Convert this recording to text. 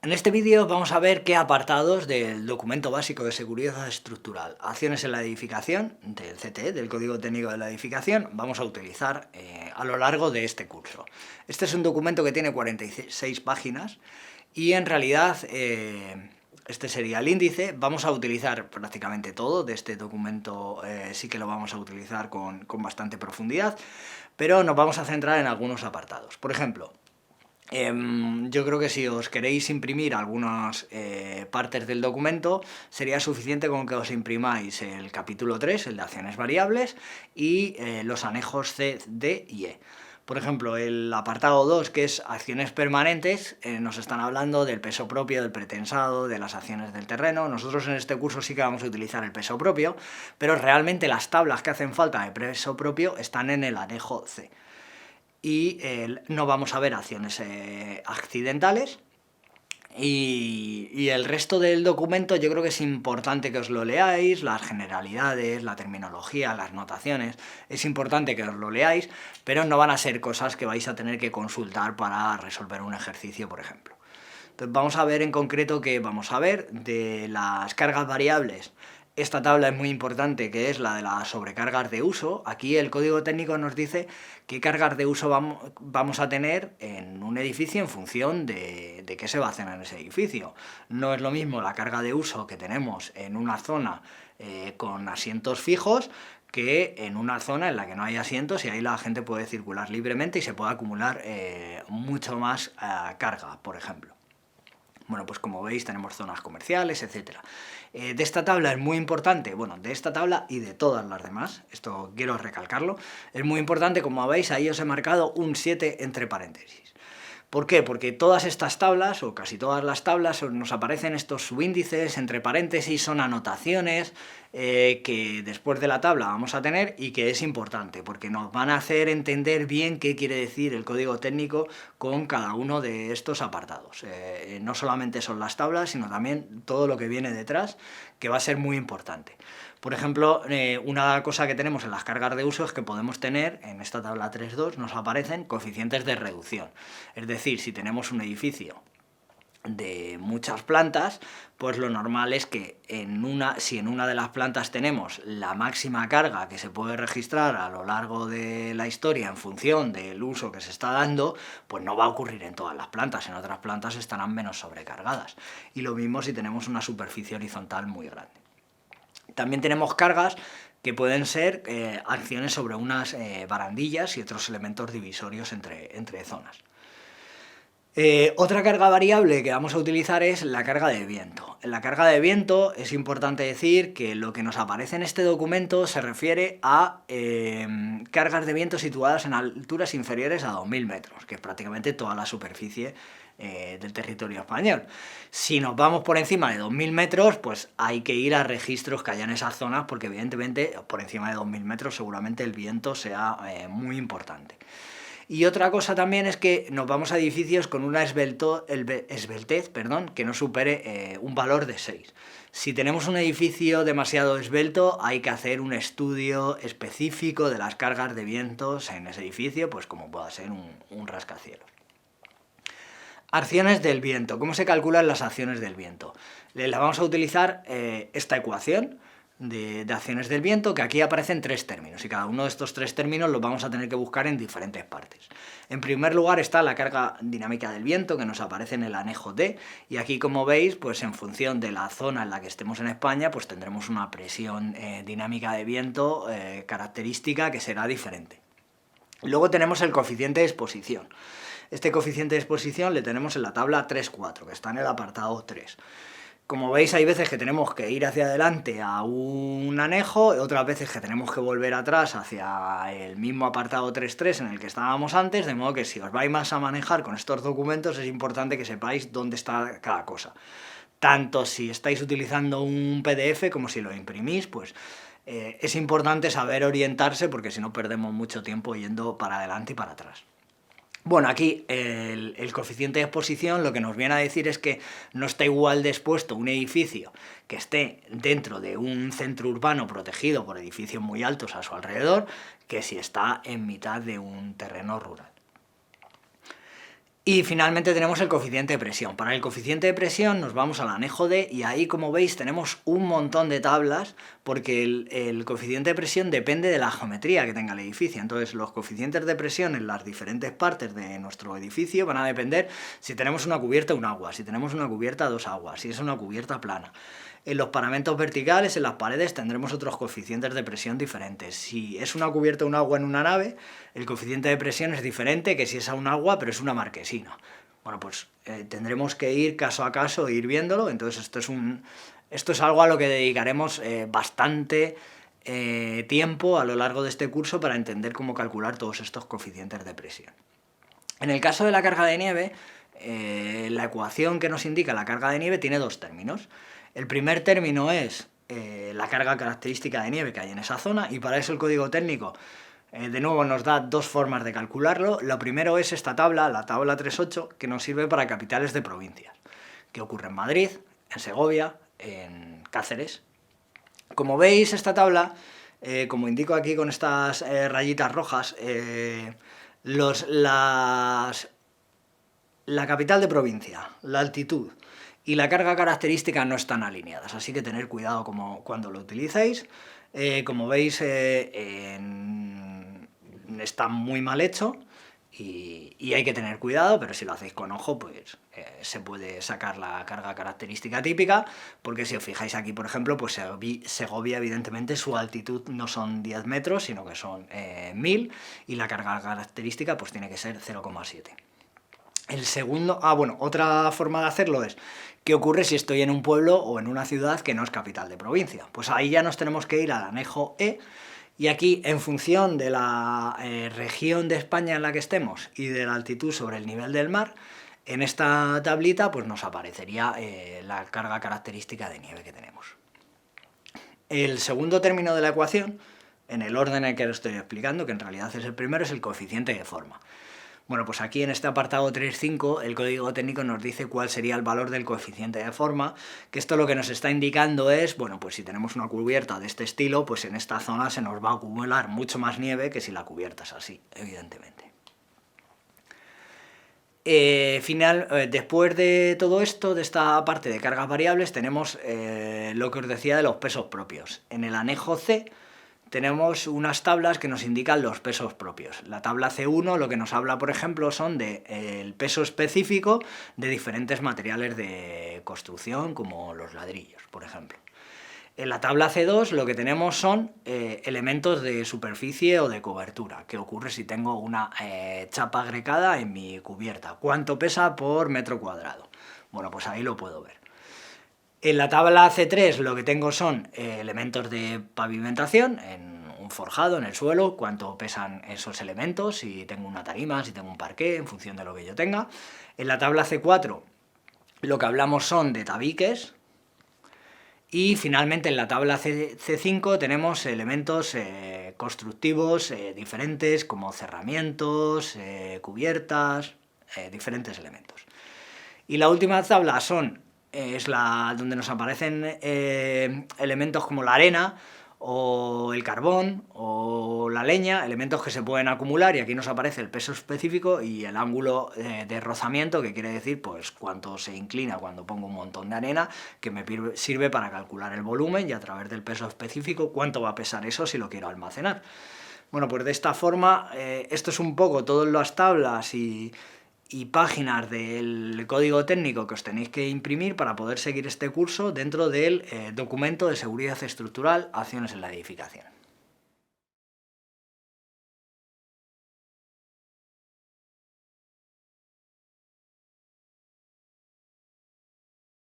En este vídeo vamos a ver qué apartados del documento básico de seguridad estructural, acciones en la edificación, del CTE, del Código Técnico de la Edificación, vamos a utilizar a lo largo de este curso. Este es un documento que tiene 46 páginas y en realidad este sería el índice. Vamos a utilizar prácticamente todo de este documento, sí que lo vamos a utilizar con bastante profundidad, pero nos vamos a centrar en algunos apartados. Por ejemplo, yo creo que si os queréis imprimir algunas partes del documento, sería suficiente con que os imprimáis el capítulo 3, el de acciones variables, y los anejos C, D y E. Por ejemplo, el apartado 2, que es acciones permanentes, nos están hablando del peso propio, del pretensado, de las acciones del terreno. Nosotros en este curso sí que vamos a utilizar el peso propio, pero realmente las tablas que hacen falta de peso propio están en el anejo C. Y no vamos a ver acciones accidentales. Y el resto del documento yo creo que es importante que os lo leáis, las generalidades, la terminología, las notaciones, es importante que os lo leáis, pero no van a ser cosas que vais a tener que consultar para resolver un ejercicio, por ejemplo. Entonces vamos a ver en concreto qué vamos a ver de las cargas variables. Esta tabla es muy importante, que es la de las sobrecargas de uso. Aquí el código técnico nos dice qué cargas de uso vamos a tener en un edificio en función de qué se va a hacer en ese edificio. No es lo mismo la carga de uso que tenemos en una zona con asientos fijos que en una zona en la que no hay asientos y ahí la gente puede circular libremente y se puede acumular mucho más carga, por ejemplo. Bueno, pues como veis tenemos zonas comerciales, etc. De esta tabla es muy importante, bueno, de esta tabla y de todas las demás, esto quiero recalcarlo, es muy importante, como veis ahí os he marcado un 7 entre paréntesis. ¿Por qué? Porque todas estas tablas, o casi todas las tablas, nos aparecen estos subíndices, entre paréntesis, son anotaciones que después de la tabla vamos a tener y que es importante, porque nos van a hacer entender bien qué quiere decir el código técnico con cada uno de estos apartados. No solamente son las tablas, sino también todo lo que viene detrás, que va a ser muy importante. Por ejemplo, una cosa que tenemos en las cargas de uso es que podemos tener, en esta tabla 3.2, nos aparecen coeficientes de reducción. Es decir, si tenemos un edificio de muchas plantas, pues lo normal es que si en una de las plantas tenemos la máxima carga que se puede registrar a lo largo de la historia en función del uso que se está dando, pues no va a ocurrir en todas las plantas, en otras plantas estarán menos sobrecargadas. Y lo mismo si tenemos una superficie horizontal muy grande. También tenemos cargas que pueden ser acciones sobre unas barandillas y otros elementos divisorios entre zonas. Otra carga variable que vamos a utilizar es la carga de viento. En la carga de viento es importante decir que lo que nos aparece en este documento se refiere a cargas de viento situadas en alturas inferiores a 2.000 metros, que es prácticamente toda la superficie del territorio español. Si nos vamos por encima de 2.000 metros, pues hay que ir a registros que haya en esas zonas, porque evidentemente por encima de 2.000 metros seguramente el viento sea muy importante. Y otra cosa también es que nos vamos a edificios con una esbeltez que no supere un valor de 6. Si tenemos un edificio demasiado esbelto, hay que hacer un estudio específico de las cargas de vientos en ese edificio, pues como pueda ser un rascacielos. Acciones del viento. ¿Cómo se calculan las acciones del viento? La vamos a utilizar esta ecuación de acciones del viento, que aquí aparecen 3 términos, y cada uno de estos 3 términos los vamos a tener que buscar en diferentes partes. En primer lugar está la carga dinámica del viento, que nos aparece en el anejo D, y aquí, como veis, pues en función de la zona en la que estemos en España, pues tendremos una presión dinámica de viento característica que será diferente. Luego tenemos el coeficiente de exposición. Este coeficiente de exposición le tenemos en la tabla 3.4, que está en el apartado 3. Como veis, hay veces que tenemos que ir hacia adelante a un anejo, otras veces que tenemos que volver atrás hacia el mismo apartado 3.3 en el que estábamos antes, de modo que si os vais más a manejar con estos documentos es importante que sepáis dónde está cada cosa. Tanto si estáis utilizando un PDF como si lo imprimís, pues es importante saber orientarse, porque si no perdemos mucho tiempo yendo para adelante y para atrás. Bueno, aquí el coeficiente de exposición lo que nos viene a decir es que no está igual de expuesto un edificio que esté dentro de un centro urbano protegido por edificios muy altos a su alrededor, que si está en mitad de un terreno rural. Y finalmente tenemos el coeficiente de presión. Para el coeficiente de presión nos vamos al anejo D y ahí, como veis, tenemos un montón de tablas porque el coeficiente de presión depende de la geometría que tenga el edificio. Entonces los coeficientes de presión en las diferentes partes de nuestro edificio van a depender si tenemos una cubierta un agua, si tenemos una cubierta dos aguas, si es una cubierta plana. En los paramentos verticales, en las paredes, tendremos otros coeficientes de presión diferentes. Si es una cubierta un agua en una nave, el coeficiente de presión es diferente que si es a un agua pero es una marquesina. Bueno, pues tendremos que ir caso a caso e ir viéndolo. Entonces esto es algo a lo que dedicaremos bastante tiempo a lo largo de este curso para entender cómo calcular todos estos coeficientes de presión. En el caso de la carga de nieve, la ecuación que nos indica la carga de nieve tiene dos términos. El primer término es la carga característica de nieve que hay en esa zona, y para eso el código técnico de nuevo nos da dos formas de calcularlo. Lo primero es esta tabla, la tabla 3.8, que nos sirve para capitales de provincias, que ocurre en Madrid, en Segovia, en Cáceres. Como veis, esta tabla, como indico aquí con estas rayitas rojas, la capital de provincia, la altitud y la carga característica no están alineadas, así que tener cuidado cuando lo utilicéis. Como veis, está muy mal hecho y hay que tener cuidado, pero si lo hacéis con ojo, pues se puede sacar la carga característica típica, porque si os fijáis aquí, por ejemplo, pues Segovia, evidentemente, su altitud no son 10 metros, sino que son 1000, y la carga característica pues tiene que ser 0,7. El segundo, otra forma de hacerlo es, ¿qué ocurre si estoy en un pueblo o en una ciudad que no es capital de provincia? Pues ahí ya nos tenemos que ir al anejo E, y aquí, en función de la región de España en la que estemos y de la altitud sobre el nivel del mar, en esta tablita pues nos aparecería la carga característica de nieve que tenemos. El segundo término de la ecuación, en el orden en el que lo estoy explicando, que en realidad es el primero, es el coeficiente de forma. Bueno, pues aquí en este apartado 3.5 el código técnico nos dice cuál sería el valor del coeficiente de forma, que esto lo que nos está indicando es, bueno, pues si tenemos una cubierta de este estilo, pues en esta zona se nos va a acumular mucho más nieve que si la cubierta es así, evidentemente. Después de todo esto, de esta parte de cargas variables, tenemos lo que os decía de los pesos propios. En el anejo C tenemos unas tablas que nos indican los pesos propios. La tabla C1 lo que nos habla, por ejemplo, son del peso específico de diferentes materiales de construcción, como los ladrillos, por ejemplo. En la tabla C2 lo que tenemos son elementos de superficie o de cobertura. ¿Qué ocurre si tengo una chapa agregada en mi cubierta? ¿Cuánto pesa por metro cuadrado? Bueno, pues ahí lo puedo ver. En la tabla C3 lo que tengo son elementos de pavimentación, en un forjado, en el suelo, cuánto pesan esos elementos, si tengo una tarima, si tengo un parqué, en función de lo que yo tenga. En la tabla C4 lo que hablamos son de tabiques. Y finalmente en la tabla C5 tenemos elementos constructivos diferentes, como cerramientos, cubiertas, diferentes elementos. Y la última tabla es donde nos aparecen elementos como la arena, o el carbón, o la leña, elementos que se pueden acumular, y aquí nos aparece el peso específico y el ángulo de rozamiento, que quiere decir pues cuánto se inclina cuando pongo un montón de arena, que me sirve para calcular el volumen y a través del peso específico cuánto va a pesar eso si lo quiero almacenar. Bueno, pues de esta forma, esto es un poco todas las tablas y páginas del código técnico que os tenéis que imprimir para poder seguir este curso dentro del documento de seguridad estructural, acciones en la edificación.